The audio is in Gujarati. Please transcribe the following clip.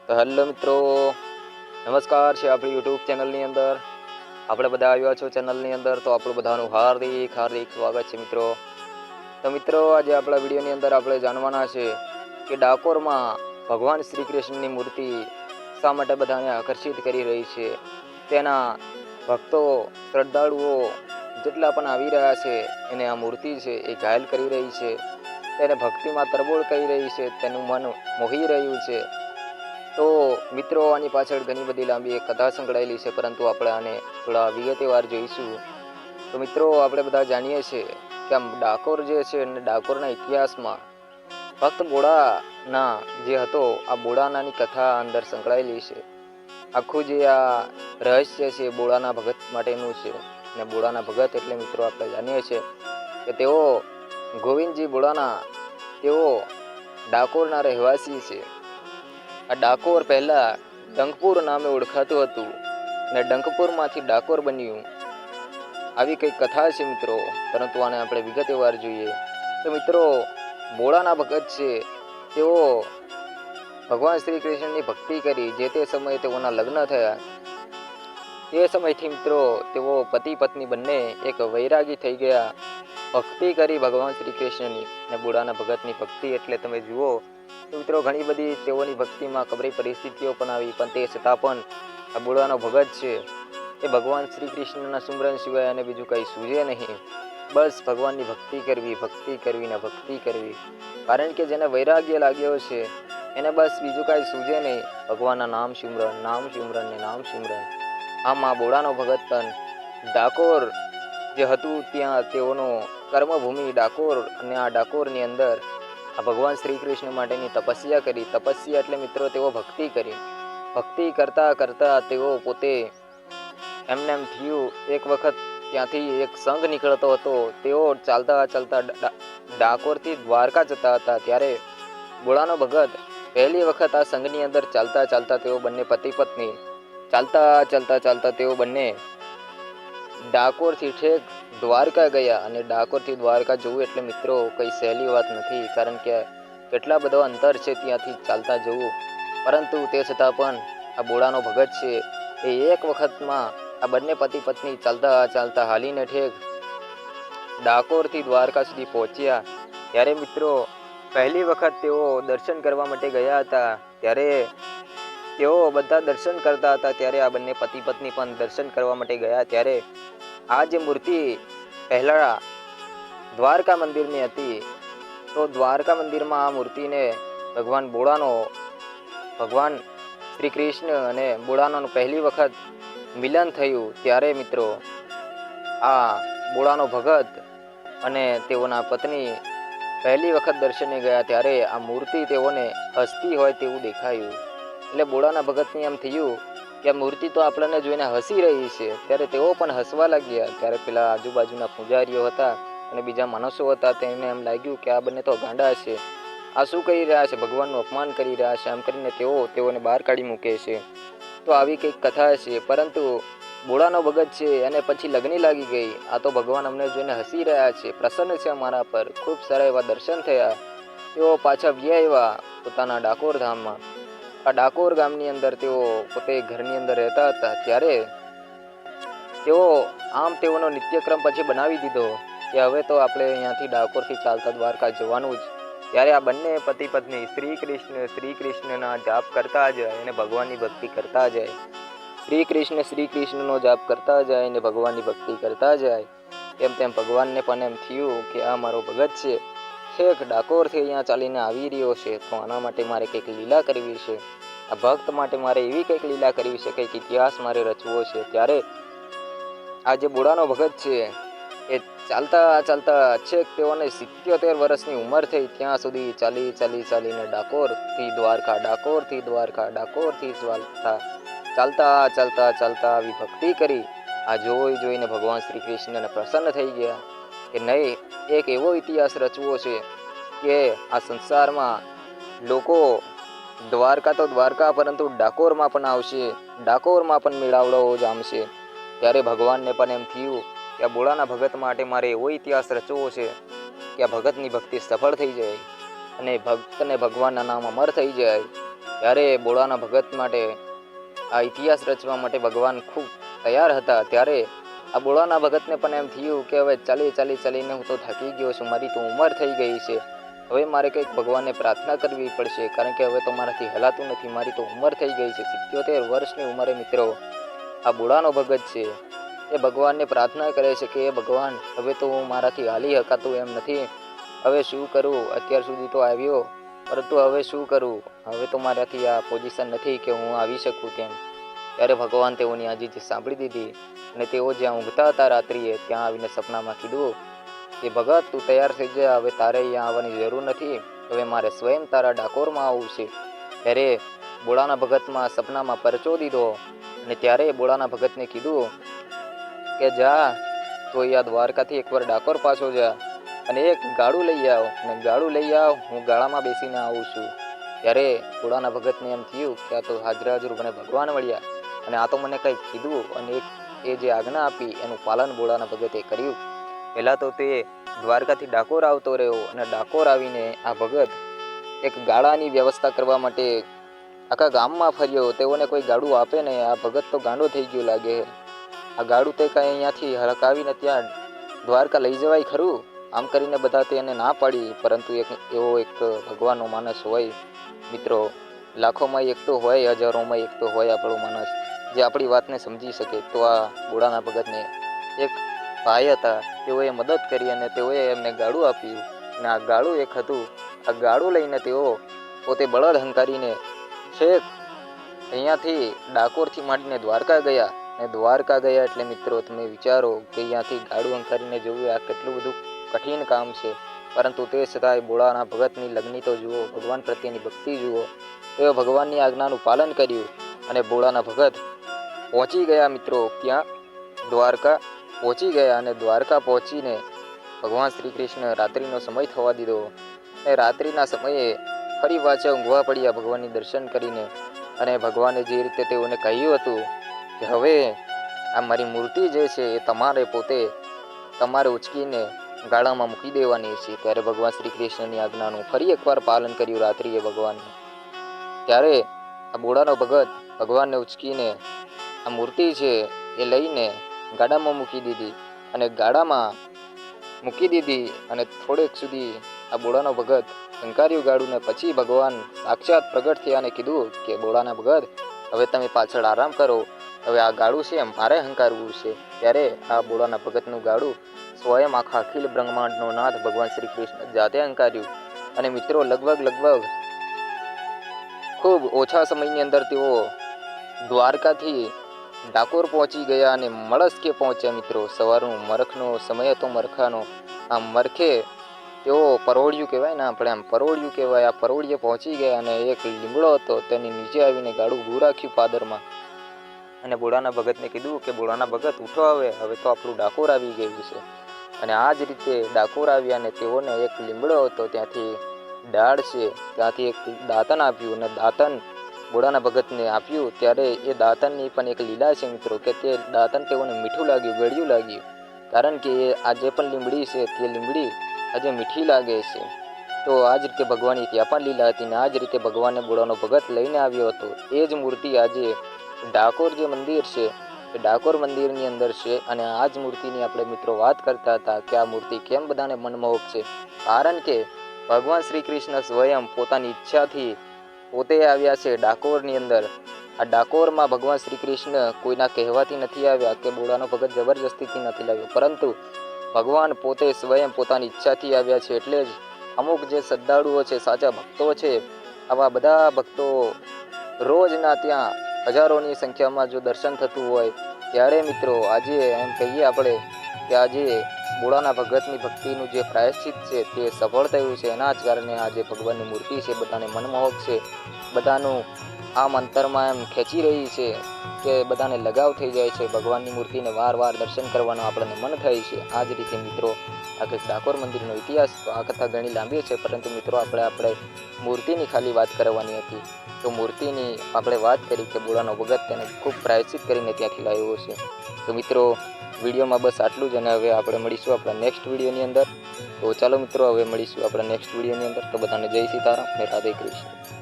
તો હેલો મિત્રો, નમસ્કાર છે આપણી યુટ્યુબ ચેનલની અંદર. આપણે બધા આવ્યા છો ચેનલની અંદર, તો આપણું બધાનું હાર્દિક હાર્દિક સ્વાગત છે મિત્રો. તો મિત્રો, આજે આપણા વિડીયોની અંદર આપણે જાણવાના છે કે ડાકોરમાં ભગવાન શ્રી કૃષ્ણની મૂર્તિ શા માટે બધાને આકર્ષિત કરી રહી છે. તેના ભક્તો શ્રદ્ધાળુઓ જેટલા પણ આવી રહ્યા છે એને આ મૂર્તિ છે એ ઘાયલ કરી રહી છે, તેને ભક્તિમાં તરબોળ કરી રહી છે, તેનું મન મોહી રહ્યું છે. તો મિત્રો, આની પાછળ ઘણી બધી લાંબી એક કથા સંકળાયેલી છે, પરંતુ આપણે આને થોડા વિગતવાર જોઈશું. તો મિત્રો, આપણે બધા જાણીએ છીએ કે આમ ડાકોર જે છે અને ડાકોરના ઇતિહાસમાં ભક્ત બોડાના જે હતો, આ બોડાનાની કથા અંદર સંકળાયેલી છે. આખું જે આ રહસ્ય છે બોડાના ભગત માટેનું છે. અને બોડાના ભગત એટલે મિત્રો આપણે જાણીએ છીએ કે તેઓ ગોવિંદજી બોડાના, તેઓ ડાકોરના રહેવાસી છે. આ ડાકોર પહેલા ડંકપુર નામે ઓળખાતું હતું અને ડંકપુરમાંથી ડાકોર બન્યું. આવી કંઈક કથા છે મિત્રો, પરંતુ આને આપણે વિગતવાર જોઈએ. તો મિત્રો, બોડાના ભગત છે તેઓ ભગવાન શ્રી કૃષ્ણની ભક્તિ કરી. જે તે સમયે તેઓના લગ્ન થયા, તે સમયથી મિત્રો તેઓ પતિ પત્ની બંને એક વૈરાગી થઈ ગયા. ભક્તિ કરી ભગવાન શ્રી કૃષ્ણની અને બોડાના ભગતની ભક્તિ એટલે તમે જુઓ તો મિત્રો, ઘણી બધી તેઓની ભક્તિમાં કબરી પરિસ્થિતિઓ પણ આવી, પણ તે છતાં પણ આ બોડાનો ભગત છે એ ભગવાન શ્રી કૃષ્ણના સુમરન સિવાય અને બીજું કંઈ સૂઝે નહીં. બસ ભગવાનની ભક્તિ કરવી, ભક્તિ કરવી ને ભક્તિ કરવી. કારણ કે જેને વૈરાગ્ય લાગ્યો છે એને બસ બીજું કાંઈ સૂઝે નહીં. ભગવાનના નામ સિમરન, નામ સિમરન ને નામ સિમરન. આમ આ બોડાનો ભગત પણ ડાકોર જે હતું ત્યાં તેઓનો કર્મભૂમિ ડાકોર, અને આ ડાકોરની અંદર આ ભગવાન શ્રી કૃષ્ણ માટેની તપસ્યા કરી. તપસ્યા એટલે મિત્રો તેઓ ભક્તિ કરી. ભક્તિ કરતા કરતા તેઓ પોતે એમને એમ થયું, એક વખત ત્યાંથી એક સંઘ નીકળતો હતો. તેઓ ચાલતા ચાલતા ડાકોરથી દ્વારકા જતા હતા. ત્યારે બોડાનો ભગત પહેલી વખત આ સંઘની અંદર ચાલતા ચાલતા તેઓ બંને પતિ પત્ની ચાલતા ચાલતા ચાલતા તેઓ બંને ડાકોરથી ઠેક દ્વારકા ગયા. અને ડાકોરથી દ્વારકા જવું એટલે મિત્રો કંઈ સહેલી વાત નથી, કારણ કે કેટલા બધો અંતર છે ત્યાંથી ચાલતા જવું. પરંતુ તે છતાં પણ આ બોડાનો ભગત છે એ એક વખતમાં આ બંને પતિ પત્ની ચાલતા ચાલતા હાલીને ઠેક ડાકોરથી દ્વારકા સુધી પહોંચ્યા. ત્યારે મિત્રો પહેલી વખત તેઓ દર્શન કરવા માટે ગયા હતા. ત્યારે તેઓ બધા દર્શન કરતા હતા, ત્યારે આ બંને પતિ પત્ની પણ દર્શન કરવા માટે ગયા. ત્યારે આ જે મૂર્તિ પહેલા દ્વારકા મંદિરની હતી, તો દ્વારકા મંદિરમાં આ મૂર્તિને ભગવાન બોડાનો, ભગવાન શ્રી કૃષ્ણ અને બોડાનાનું પહેલી વખત મિલન થયું. ત્યારે મિત્રો આ બોડાનો ભગત અને તેઓના પત્ની પહેલી વખત દર્શને ગયા. ત્યારે આ મૂર્તિ તેઓને હસતી હોય તેવું દેખાયું. એટલે બોડાના ભગતને એમ થયું કે આ મૂર્તિ તો આપણને જોઈને હસી રહી છે. ત્યારે તેઓ પણ હસવા લાગ્યા. ત્યારે પેલા આજુબાજુના પૂજારીઓ હતા અને બીજા માણસો હતા, તેને એમ લાગ્યું કે આ બંને તો ગાંડા છે, આ શું કરી રહ્યા છે, ભગવાનનું અપમાન કરી રહ્યા છે. આમ કરીને તેઓને બહાર કાઢી મૂકે છે. તો આવી કંઈક કથા છે. પરંતુ બોડાનો ભગત છે અને પછી લગ્ન લાગી ગઈ. આ તો ભગવાન અમને જોઈને હસી રહ્યા છે, પ્રસન્ન છે અમારા પર. ખૂબ સારા એવા દર્શન થયા. તેઓ પાછા આવ્યા પોતાના ડાકોર ધામમાં. આ ડાકોર ગામની અંદર તેઓ પોતે ઘરની અંદર રહેતા હતા. ત્યારે તેઓનો નિત્યક્રમ પછી બનાવી દીધો કે હવે તો આપણે અહીંયાથી ડાકોરથી ચાલતા દ્વારકા જવાનું જ. ત્યારે આ બંને પતિ પત્ની શ્રી કૃષ્ણના જાપ કરતા જાય અને ભગવાનની ભક્તિ કરતા જાય. શ્રી કૃષ્ણનો જાપ કરતા જાય અને ભગવાનની ભક્તિ કરતા જાય. તેમ ભગવાનને પણ એમ થયું કે આ મારો ભગત છે, છેક ડાકોરથી અહીંયા ચાલીને આવી રહ્યો છે, તો આના માટે મારે કંઈક લીલા કરવી છે. આ ભક્ત માટે મારે એવી કંઈક લીલા કરવી છે, કંઈક ઇતિહાસ મારે રચવો છે. ત્યારે આ જે બોડાનો ભગત છે એ ચાલતા ચાલતા છેક તેઓને 77 વર્ષની ઉંમર થઈ, ત્યાં સુધી ચાલીને ડાકોરથી દ્વારકા ચાલતા આવી ભક્તિ કરી. આ જોઈને ભગવાન શ્રી કૃષ્ણને પ્રસન્ન થઈ ગયા કે નહીં, એક એવો ઇતિહાસ રચવો છે કે આ સંસારમાં લોકો દ્વારકા તો દ્વારકા, પરંતુ ડાકોરમાં પણ આવશે, ડાકોરમાં પણ મેળાવડો જામશે. ત્યારે ભગવાનને પણ એમ થયું કે આ બોડાના ભગત માટે મારે એવો ઇતિહાસ રચવો છે કે આ ભગતની ભક્તિ સફળ થઈ જાય અને ભક્તને ભગવાનના નામ અમર થઈ જાય. ત્યારે બોળાના ભગત માટે આ ઇતિહાસ રચવા માટે ભગવાન ખૂબ તૈયાર હતા. ત્યારે આ બોળાના ભગતને પણ એમ થયું કે હવે ચાલીને હું તો થાકી ગયો છું, મારી તો ઉંમર થઈ ગઈ છે, હવે મારે કંઈક ભગવાનને પ્રાર્થના કરવી પડશે, કારણ કે હવે તો મારાથી હલાતું નથી, મારી તો ઉંમર થઈ ગઈ છે. 77 વર્ષની ઉંમરે મિત્રો આ બોળાનો ભગત છે એ ભગવાનને પ્રાર્થના કરે છે કે ભગવાન હવે તો મારાથી હાલી હકાતું એમ નથી, હવે શું કરું, અત્યાર સુધી તો આવ્યો પરંતુ હવે શું કરું, હવે તો મારાથી આ પોઝિશન નથી કે હું આવી શકું તેમ. ત્યારે ભગવાન તેઓની આજીજી સાંભળી દીધી અને તેઓ જ્યાં ઊંઘતા હતા રાત્રિએ ત્યાં આવીને સપનામાં કીધું કે ભગત તું તૈયાર થઈ જા, હવે તારે અહીંયા આવવાની જરૂર નથી, હવે મારે સ્વયં તારા ડાકોરમાં આવવું છે. ત્યારે બોળાના ભગતમાં સપનામાં પરચો દીધો અને ત્યારે બોળાના ભગતને કીધું કે જા તો અહીંયા દ્વારકાથી એકવાર ડાકોર પાછો જા અને એક ગાડું લઈ આવ, અને ગાડું લઈ આવ, હું ગાળામાં બેસીને આવું છું. ત્યારે બોળાના ભગતને એમ થયું કે આ તો હાજર મને ભગવાન મળ્યા અને આ તો મને કંઈક કીધું અને એ જે આજ્ઞા આપી એનું પાલન બોળાના ભગતે કર્યું. પહેલાં તો તે દ્વારકાથી ડાકોર આવતો રહ્યો અને ડાકોર આવીને આ ભગત એક ગાળાની વ્યવસ્થા કરવા માટે આખા ગામમાં ફર્યો. તેઓને કોઈ ગાડું આપે ને આ ભગત તો ગાંડો થઈ ગયો લાગે, આ ગાડું તે કાંઈ અહીંયાથી હળકાવીને ત્યાં દ્વારકા લઈ જવાય ખરું, આમ કરીને બધા તેને ના પાડી. પરંતુ એવો એક ભગવાનનો માણસ હોય મિત્રો, લાખોમાં એક તો હોય, હજારોમાં એક તો હોય આપણો માણસ જે આપણી વાતને સમજી શકે. તો આ બોળાના ભગતને એક ભાઈ હતા, તેઓએ મદદ કરી અને તેઓએ એમને ગાડું આપ્યું અને આ ગાડું એક હતું. આ ગાડું લઈને તેઓ પોતે બળદ હંકારીને છેક અહીંયાથી ડાકોરથી માંડીને દ્વારકા ગયા. અને દ્વારકા ગયા એટલે મિત્રો તમે વિચારો કે અહીંયાથી ગાડું હંકારીને જવું આ કેટલું બધું કઠિન કામ છે, પરંતુ તે છતાંય બોળાના ભગતની લગ્ની તો જુઓ, ભગવાન પ્રત્યેની ભક્તિ જુઓ. તેઓ ભગવાનની આજ્ઞાનું પાલન કર્યું અને બોળાના ભગત પહોંચી ગયા મિત્રો ક્યાં, દ્વારકા પહોંચી ગયા. અને દ્વારકા પહોંચીને ભગવાન શ્રી કૃષ્ણ રાત્રિનો સમય થવા દીધો અને રાત્રિના સમયે ફરી પાછા ઊંઘવા પડ્યા ભગવાનની દર્શન કરીને. અને ભગવાને જે રીતે તેઓને કહ્યું હતું કે હવે આ મારી મૂર્તિ જે છે એ તમારે પોતે તમારે ઉચકીને ગાળામાં મૂકી દેવાની છે. ત્યારે ભગવાન શ્રી કૃષ્ણની આજ્ઞાનું ફરી એકવાર પાલન કર્યું રાત્રિએ ભગવાને. ત્યારે આ બોળાનો ભગત ભગવાનને ઉચકીને આ મૂર્તિ છે એ લઈને ગાડામાં મૂકી દીધી અને ગાડામાં મૂકી દીધી અને થોડેક સુધી આ બોળાનો ભગત હંકાર્યું ગાડું ને પછી ભગવાન સાક્ષાત પ્રગટ થયા અને કીધું કે બોળાના ભગત હવે તમે પાછળ આરામ કરો, હવે આ ગાડું છે મારે હંકારવું છે. ત્યારે આ બોળાના ભગતનું ગાડું સ્વયં આખા અખિલ બ્રહ્માંડનો નાથ ભગવાન શ્રી કૃષ્ણ જાતે હંકાર્યું. અને મિત્રો લગભગ ખૂબ ઓછા સમયની અંદર તેઓ દ્વારકાથી ડાકોર પહોંચી ગયા અને મળસ્કે પહોંચ્યા મિત્રો. સવારનું મરખનો સમય હતો, મરખાનો. આ મરખે તેઓ પરોળિયું કહેવાય ને આપણે આમ પરોળિયું કહેવાય, આ પરોળિયે પહોંચી ગયા અને એક લીમડો હતો તેની નીચે આવીને ગાડું ઊભું રાખ્યું પાદરમાં અને બોળાના ભગતને કીધું કે બોળાના ભગત ઉઠો, હવે તો આપણું ડાકોર આવી ગયું છે. અને આ જ રીતે ડાકોર આવ્યા અને તેઓને એક લીમડો હતો ત્યાંથી ડાળ છે ત્યાંથી એક દાંતન આપ્યું અને દાંતન બોળાના ભગતને આપ્યું. ત્યારે એ દાંતનની પણ એક લીલા છે મિત્રો કે તે દાંતન તેઓને મીઠું લાગ્યું, ગળ્યું લાગ્યું, કારણ કે આ જે પણ લીમડી છે તે લીમડી આજે મીઠી લાગે છે. તો આ જ રીતે ભગવાનની ત્યાં પણ લીલા હતી ને આ જ રીતે ભગવાનને બોળાનો ભગત લઈને આવ્યો હતો. એ જ મૂર્તિ આજે ડાકોર જે મંદિર છે એ ડાકોર મંદિરની અંદર છે. અને આ જ મૂર્તિની આપણે મિત્રો વાત કરતા હતા કે આ મૂર્તિ કેમ બધાને મનમોહક છે, કારણ કે ભગવાન શ્રી કૃષ્ણ સ્વયં પોતાની ઈચ્છાથી પોતે આવ્યા છે ડાકોરની અંદર. આ ડાકોરમાં ભગવાન શ્રી કૃષ્ણ કોઈના કહેવાથી નથી આવ્યા કે બોળાનો ભગત જબરજસ્તીથી નથી લાવ્યો, પરંતુ ભગવાન પોતે સ્વયં પોતાની ઈચ્છાથી આવ્યા છે. એટલે જ અમુક જે શ્રદ્ધાળુઓ છે, સાચા ભક્તો છે, આવા બધા ભક્તો રોજના ત્યાં હજારોની સંખ્યામાં જો દર્શન થતું હોય ત્યારે મિત્રો આજે એમ કહીએ આપણે કે આજે બોળાના ભગતની ભક્તિનું જે પ્રાયશ્ચિત છે તે સફળ થયું છે. એના જ કારણે આજે ભગવાનની મૂર્તિ છે બધાને મનમોહક છે, બધાનું આમ અંતરમાં એમ ખેંચી રહી છે કે બધાને લગાવ થઈ જાય છે ભગવાનની મૂર્તિને વાર દર્શન કરવાનું આપણને મન થાય છે. આ જ રીતે મિત્રો આ કંઈક ડાકોર મંદિરનો ઇતિહાસ. તો આ કથા ઘણી લાંબી છે, પરંતુ મિત્રો આપણે મૂર્તિની ખાલી વાત કરવાની હતી. તો મૂર્તિની આપણે વાત કરી કે બોળાનો ભગત તેને ખૂબ પ્રાયશ્ચિત કરીને ત્યાંથી લાવ્યો છે. તો મિત્રો વિડીયોમાં બસ આટલું જ અને હવે આપણે મળીશું આપણા નેક્સ્ટ વિડીયોની અંદર. તો ચાલો મિત્રો હવે મળીશું આપણા નેક્સ્ટ વિડીયોની અંદર. તો બધાને જય સીતારામ અને રાધે કૃષ્ણ.